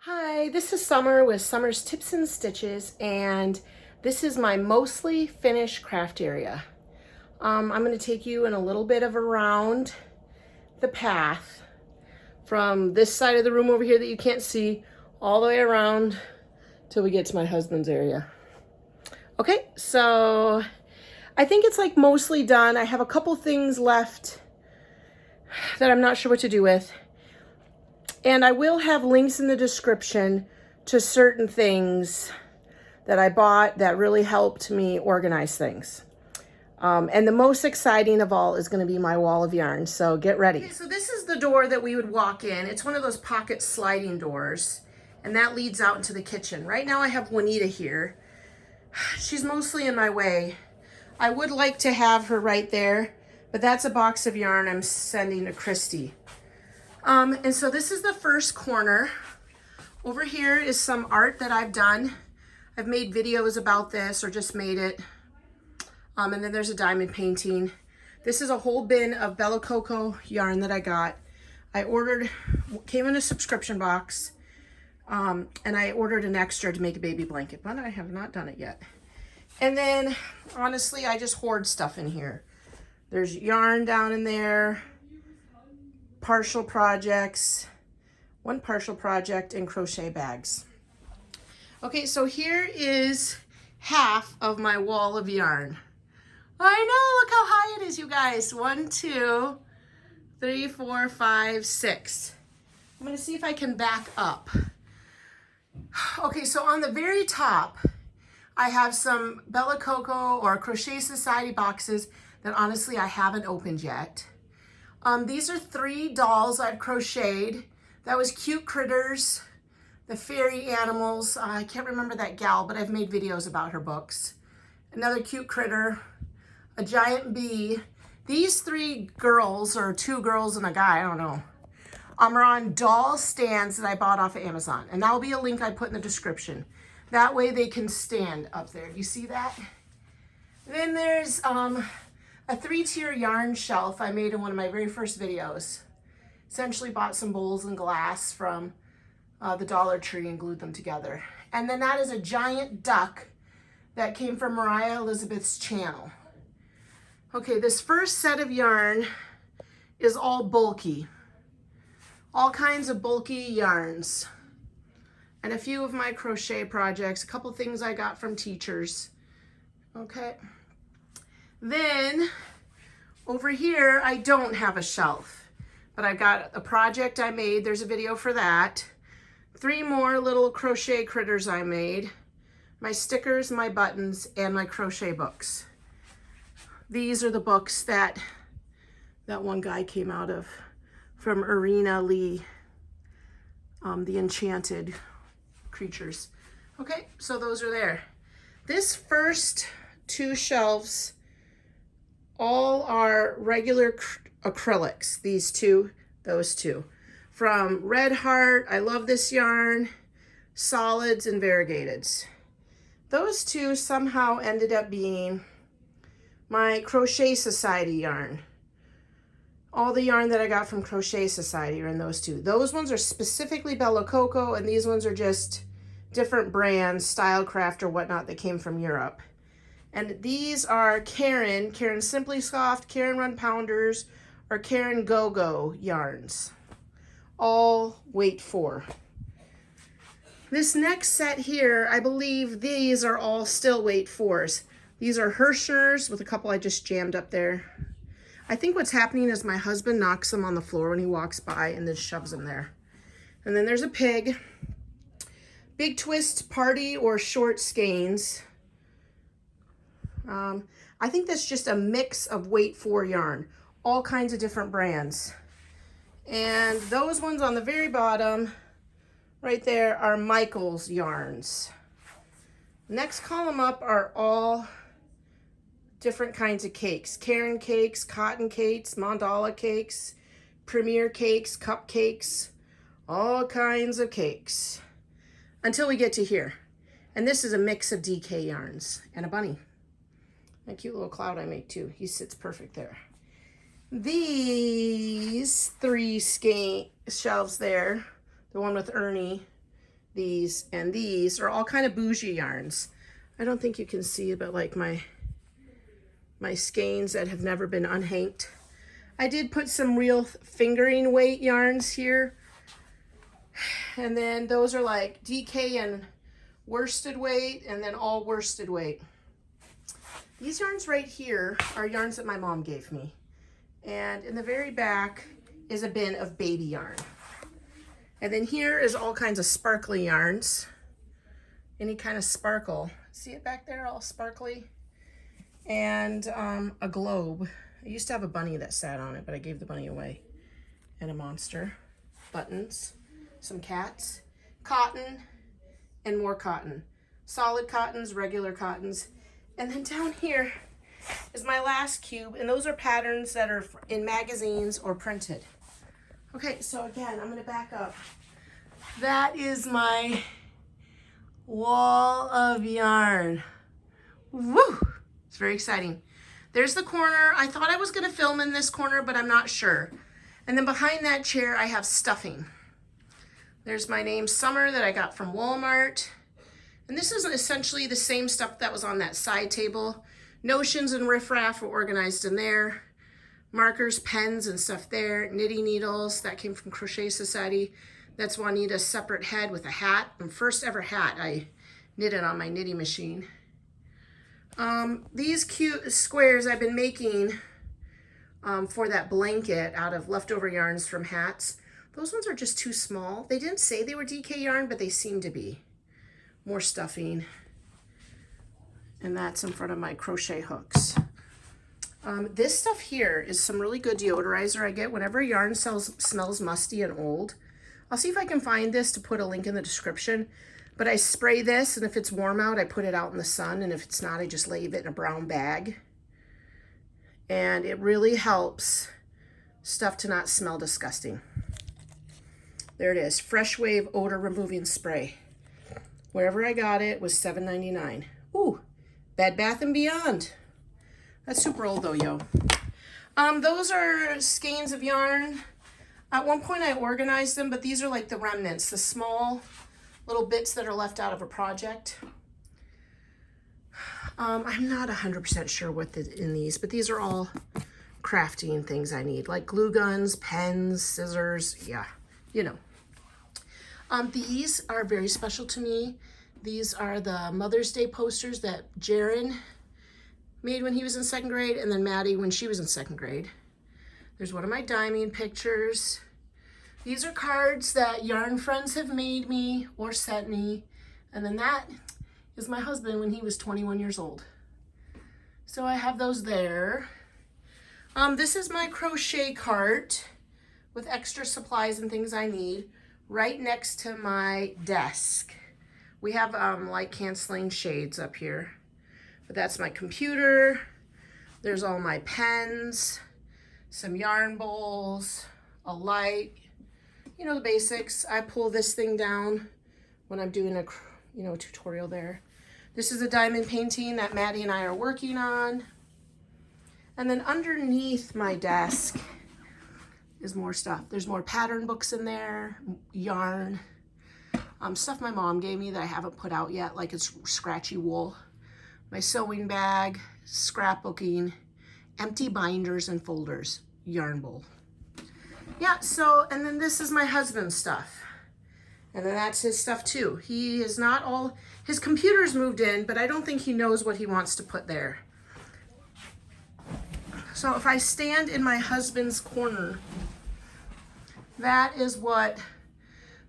Hi, this is Summer with Summer's Tips and Stitches, and this is my mostly finished craft area. I'm going to take you in a little bit of around the path from this side of the room over here that you can't see all the way around till we get to my husband's area. Okay, so I think it's like mostly done. I have a couple things left that I'm not sure what to do with. And I will have links in the description to certain things that I bought that really helped me organize things. And the most exciting of all is going to be my wall of yarn. So get ready. Okay, so this is the door that we would walk in. It's one of those pocket sliding doors, and that leads out into the kitchen. Right now I have Juanita here. She's mostly in my way. I would like to have her right there, but that's a box of yarn I'm sending to Christy. And so this is the first corner. Over here is some art that I've done. I've made videos about this or just made it. And then there's a diamond painting. This is a whole bin of Bella Coco yarn that I got. I ordered, came in a subscription box, and I ordered an extra to make a baby blanket, but I have not done it yet. And then, honestly, I just hoard stuff in here. There's yarn down in there. Partial projects, one partial project, and crochet bags. Okay, so here is half of my wall of yarn. I know, look how high it is, you guys. 1, 2, 3, 4, 5, 6. I'm gonna see if I can back up. Okay, so on the very top, I have some Bella Coco or Crochet Society boxes that honestly I haven't opened yet. These are 3 dolls I've crocheted. That was Cute Critters, the fairy animals. I can't remember that gal, but I've made videos about her books. Another cute critter, a giant bee. These 3 girls, or 2 girls and a guy, I don't know, are on doll stands that I bought off of Amazon. And that'll be a link I put in the description. That way they can stand up there. You see that? Then there's a 3-tier yarn shelf I made in one of my very first videos. Essentially bought some bowls and glass from the Dollar Tree and glued them together. And then that is a giant duck that came from Mariah Elizabeth's channel. Okay, this first set of yarn is all bulky. All kinds of bulky yarns. And a few of my crochet projects, a couple things I got from teachers. Okay. Then over here, I don't have a shelf, but I've got a project I made. There's a video for that. 3 more little crochet critters I made. My stickers, my buttons, and my crochet books. These are the books that one guy came out of from Irina Lee, the Enchanted Creatures. Okay, so those are there. This first 2 shelves all are regular acrylics, these 2, those 2. From Red Heart, I love this yarn, solids and variegateds. Those 2 somehow ended up being my Crochet Society yarn. All the yarn that I got from Crochet Society are in those 2. Those ones are specifically Bella Coco, and these ones are just different brands, Stylecraft or whatnot, that came from Europe. And these are Karen Simply Soft, Karen Run Pounders, or Karen Go-Go yarns. All weight 4. This next set here, I believe these are all still weight 4s. These are Hirschner's with a couple I just jammed up there. I think what's happening is my husband knocks them on the floor when he walks by and then shoves them there. And then there's a pig. Big Twist Party or Short Skeins. I think that's just a mix of weight 4 yarn, all kinds of different brands. And those ones on the very bottom, right there, are Michael's yarns. Next column up are all different kinds of cakes. Karen cakes, cotton cakes, mandala cakes, premier cakes, cupcakes, all kinds of cakes. Until we get to here. And this is a mix of DK yarns and a bunny. A cute little cloud I made too. He sits perfect there. These 3 shelves there, the one with Ernie these, and these are all kind of bougie yarns. I don't think you can see, but like my skeins that have never been unhanked. I did put some real fingering weight yarns here. And then those are like DK and worsted weight, and then all worsted weight. These yarns right here are yarns that my mom gave me. And in the very back is a bin of baby yarn. And then here is all kinds of sparkly yarns. Any kind of sparkle. See it back there, all sparkly? And a globe. I used to have a bunny that sat on it, but I gave the bunny away. And a monster. Buttons. Some cats. Cotton. And more cotton. Solid cottons, regular cottons. And then down here is my last cube. And those are patterns that are in magazines or printed. Okay, so again, I'm going to back up. That is my wall of yarn. Woo! It's very exciting. There's the corner. I thought I was going to film in this corner, but I'm not sure. And then behind that chair, I have stuffing. There's my name, Summer, that I got from Walmart. And this is essentially the same stuff that was on that side table. Notions and riffraff were organized in there. Markers, pens, and stuff there. Knitting needles, that came from Crochet Society. That's Juanita's separate head with a hat. My first ever hat, I knitted on my knitting machine. These cute squares I've been making for that blanket out of leftover yarns from hats. Those ones are just too small. They didn't say they were DK yarn, but they seem to be. More stuffing. And that's in front of my crochet hooks. This stuff here is some really good deodorizer I get whenever a yarn smells musty and old. I'll see if I can find this to put a link in the description. But I spray this, and if it's warm out, I put it out in the sun. And if it's not, I just leave it in a brown bag. And it really helps stuff to not smell disgusting. There it is, Fresh Wave Odor Removing Spray. Wherever I got it was $7.99. Ooh, Bed Bath & Beyond. That's super old though, yo. Those are skeins of yarn. At one point I organized them, but these are like the remnants, the small little bits that are left out of a project. I'm not 100% sure what in these, but these are all crafting things I need, like glue guns, pens, scissors, yeah, you know. These are very special to me. These are the Mother's Day posters that Jaron made when he was in 2nd grade, and then Maddie when she was in 2nd grade. There's one of my diming pictures. These are cards that yarn friends have made me or sent me. And then that is my husband when he was 21 years old. So I have those there. This is my crochet cart with extra supplies and things I need right next to my desk. We have light canceling shades up here. But that's my computer. There's all my pens, some yarn bowls, a light, you know, the basics. I pull this thing down when I'm doing a tutorial there. This is a diamond painting that Maddie and I are working on. And then underneath my desk is more stuff. There's more pattern books in there, yarn, stuff my mom gave me that I haven't put out yet, like it's scratchy wool. My sewing bag, scrapbooking, empty binders and folders, yarn bowl. Yeah, so, and then this is my husband's stuff. And then that's his stuff too. He is not all, his computer's moved in, but I don't think he knows what he wants to put there. So if I stand in my husband's corner, that is what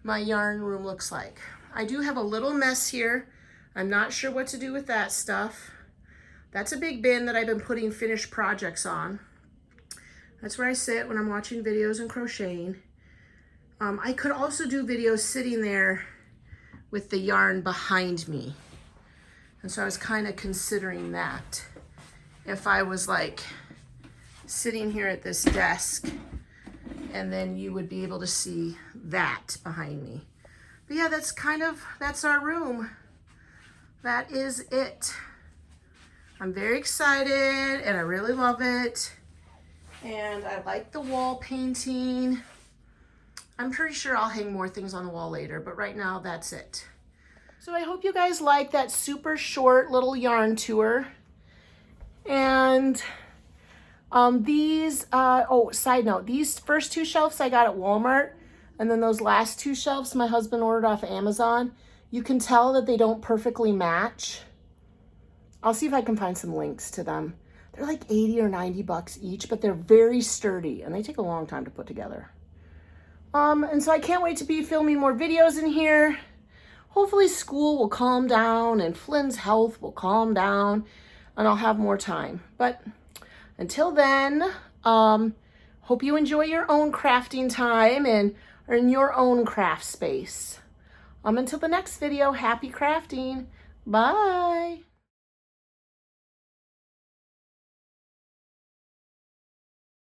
my yarn room looks like. I do have a little mess here. I'm not sure what to do with that stuff. That's a big bin that I've been putting finished projects on. That's where I sit when I'm watching videos and crocheting. I could also do videos sitting there with the yarn behind me. And so I was kind of considering that. If I was like sitting here at this desk, and then you would be able to see that behind me. But yeah, that's our room. That is it. I'm very excited and I really love it. And I like the wall painting. I'm pretty sure I'll hang more things on the wall later, but right now that's it. So I hope you guys like that super short little yarn tour. And side note, these first 2 shelves I got at Walmart, and then those last 2 shelves my husband ordered off Amazon. You can tell that they don't perfectly match. I'll see if I can find some links to them. They're like 80 or 90 bucks each, but they're very sturdy and they take a long time to put together. And so I can't wait to be filming more videos in here. Hopefully school will calm down and Flynn's health will calm down and I'll have more time. But until then, hope you enjoy your own crafting time and are in your own craft space. Until the next video, happy crafting. Bye.